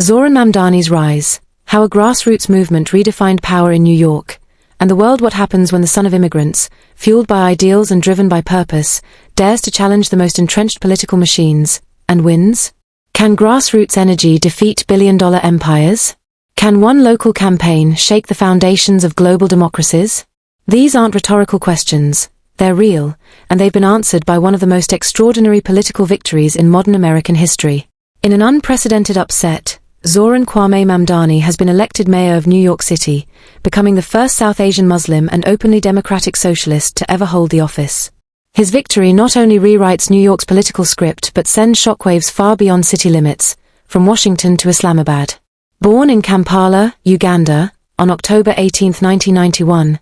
Zohran Mamdani's rise, how a grassroots movement redefined power in New York, and the world. What happens when the son of immigrants, fueled by ideals and driven by purpose, dares to challenge the most entrenched political machines, and wins? Can grassroots energy defeat billion-dollar empires? Can one local campaign shake the foundations of global democracies? These aren't rhetorical questions, they're real, and they've been answered by one of the most extraordinary political victories in modern American history. In an unprecedented upset, Zohran Kwame Mamdani has been elected mayor of New York City, becoming the first South Asian Muslim and openly democratic socialist to ever hold the office. His victory not only rewrites New York's political script but sends shockwaves far beyond city limits, from Washington to Islamabad. Born in Kampala, Uganda, on October 18, 1991,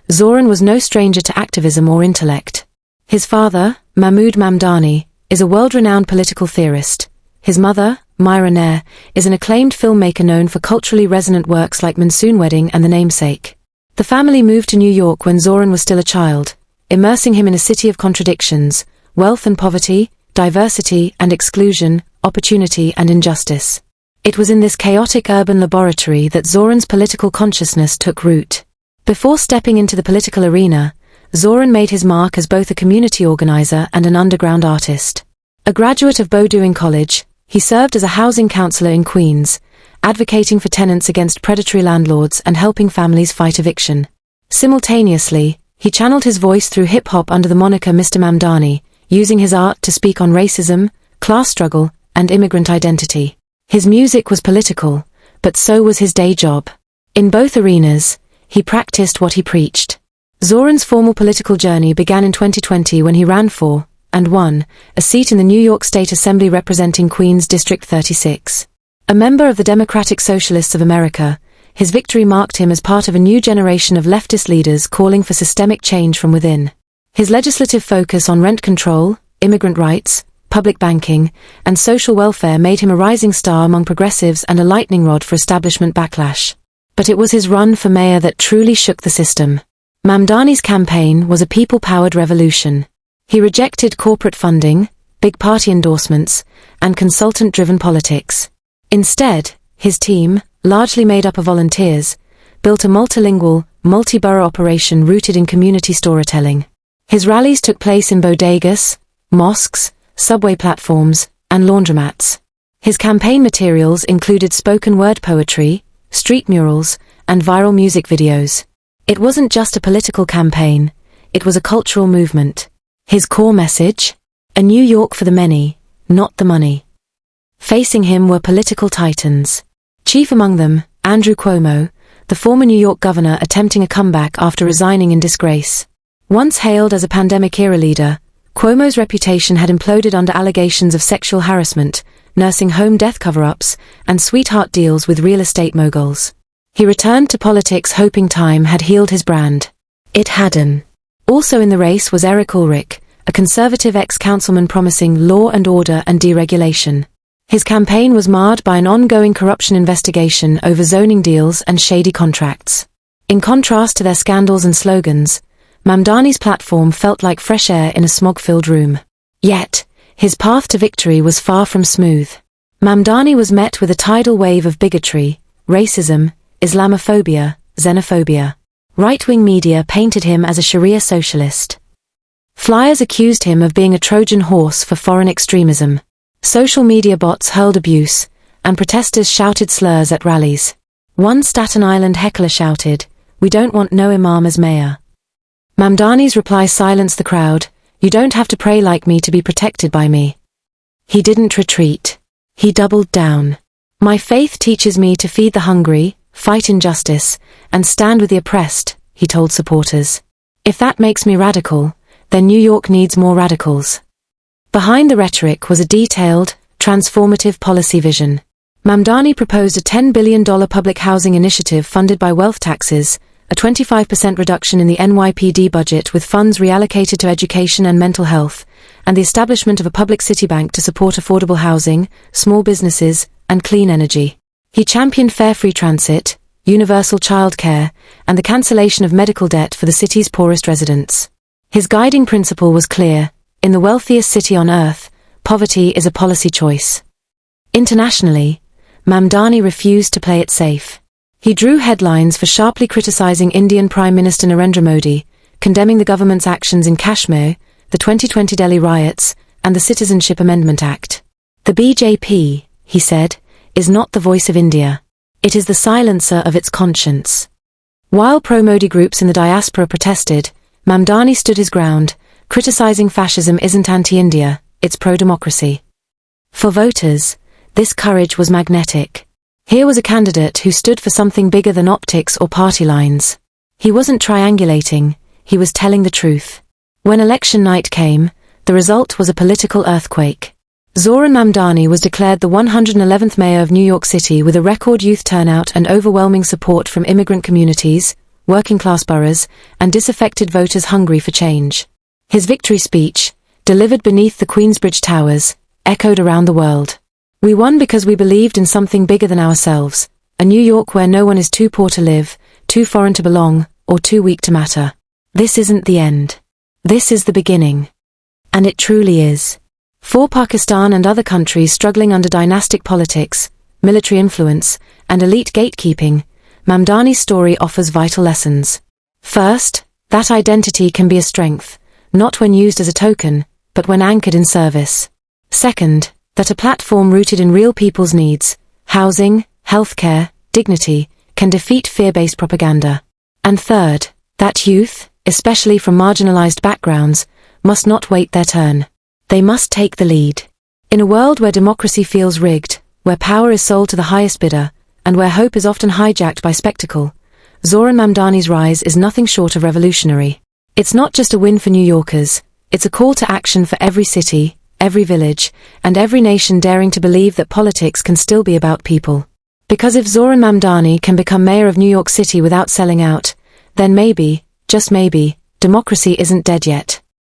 Zohran was no stranger to activism or intellect. His father, Mahmoud Mamdani, is a world-renowned political theorist. His mother, Myra Nair, is an acclaimed filmmaker known for culturally resonant works like Monsoon Wedding and The Namesake. The family moved to New York when Zohran was still a child, immersing him in a city of contradictions, wealth and poverty, diversity and exclusion, opportunity and injustice. It was in this chaotic urban laboratory that Zohran's political consciousness took root. Before stepping into the political arena, Zohran made his mark as both a community organizer and an underground artist. A graduate of Bowdoin College, he served as a housing counselor in Queens, advocating for tenants against predatory landlords and helping families fight eviction. Simultaneously, he channeled his voice through hip-hop under the moniker Mr. Mamdani, using his art to speak on racism, class struggle, and immigrant identity. His music was political, but so was his day job. In both arenas, he practiced what he preached. Zohran's formal political journey began in 2020 when he ran for, and won, a seat in the New York State Assembly representing Queens District 36. A member of the Democratic Socialists of America, his victory marked him as part of a new generation of leftist leaders calling for systemic change from within. His legislative focus on rent control, immigrant rights, public banking, and social welfare made him a rising star among progressives and a lightning rod for establishment backlash. But it was his run for mayor that truly shook the system. Mamdani's campaign was a people-powered revolution. He rejected corporate funding, big party endorsements, and consultant-driven politics. Instead, his team, largely made up of volunteers, built a multilingual, multi-borough operation rooted in community storytelling. His rallies took place in bodegas, mosques, subway platforms, and laundromats. His campaign materials included spoken word poetry, street murals, and viral music videos. It wasn't just a political campaign, it was a cultural movement. His core message? A New York for the many, not the money. Facing him were political titans. Chief among them, Andrew Cuomo, the former New York governor attempting a comeback after resigning in disgrace. Once hailed as a pandemic-era leader, Cuomo's reputation had imploded under allegations of sexual harassment, nursing home death cover-ups, and sweetheart deals with real estate moguls. He returned to politics hoping time had healed his brand. It hadn't. Also in the race was Eric Ulrich, a conservative ex-councilman promising law and order and deregulation. His campaign was marred by an ongoing corruption investigation over zoning deals and shady contracts. In contrast to their scandals and slogans, Mamdani's platform felt like fresh air in a smog-filled room. Yet, his path to victory was far from smooth. Mamdani was met with a tidal wave of bigotry, racism, Islamophobia, xenophobia. Right-wing media painted him as a Sharia socialist. Flyers accused him of being a Trojan horse for foreign extremism. Social media bots hurled abuse, and protesters shouted slurs at rallies. One Staten Island heckler shouted, "We don't want no imam as mayor." Mamdani's reply silenced the crowd, "You don't have to pray like me to be protected by me." He didn't retreat. He doubled down. "My faith teaches me to feed the hungry, fight injustice, and stand with the oppressed," he told supporters. "If that makes me radical, then New York needs more radicals." Behind the rhetoric was a detailed, transformative policy vision. Mamdani proposed a $10 billion public housing initiative funded by wealth taxes, a 25% reduction in the NYPD budget with funds reallocated to education and mental health, and the establishment of a public city bank to support affordable housing, small businesses, and clean energy. He championed fair free transit, universal childcare, and the cancellation of medical debt for the city's poorest residents. His guiding principle was clear: in the wealthiest city on earth, poverty is a policy choice. Internationally, Mamdani refused to play it safe. He drew headlines for sharply criticizing Indian Prime Minister Narendra Modi, condemning the government's actions in Kashmir, the 2020 Delhi riots, and the Citizenship Amendment Act. The BJP, he said, is not the voice of India. It is the silencer of its conscience. While pro-Modi groups in the diaspora protested, Mamdani stood his ground, criticizing fascism isn't anti-India, it's pro-democracy. For voters, this courage was magnetic. Here was a candidate who stood for something bigger than optics or party lines. He wasn't triangulating, he was telling the truth. When election night came, the result was a political earthquake. Zohran Mamdani was declared the 111th mayor of New York City with a record youth turnout and overwhelming support from immigrant communities, working-class boroughs, and disaffected voters hungry for change. His victory speech, delivered beneath the Queensbridge Towers, echoed around the world. We won because we believed in something bigger than ourselves, a New York where no one is too poor to live, too foreign to belong, or too weak to matter. This isn't the end. This is the beginning. And it truly is. For Pakistan and other countries struggling under dynastic politics, military influence, and elite gatekeeping, Mamdani's story offers vital lessons. First, that identity can be a strength, not when used as a token, but when anchored in service. Second, that a platform rooted in real people's needs, housing, healthcare, dignity, can defeat fear-based propaganda. And third, that youth, especially from marginalized backgrounds, must not wait their turn. They must take the lead. In a world where democracy feels rigged, where power is sold to the highest bidder, and where hope is often hijacked by spectacle, Zohran Mamdani's rise is nothing short of revolutionary. It's not just a win for New Yorkers, it's a call to action for every city, every village, and every nation daring to believe that politics can still be about people. Because if Zohran Mamdani can become mayor of New York City without selling out, then maybe, just maybe, democracy isn't dead yet.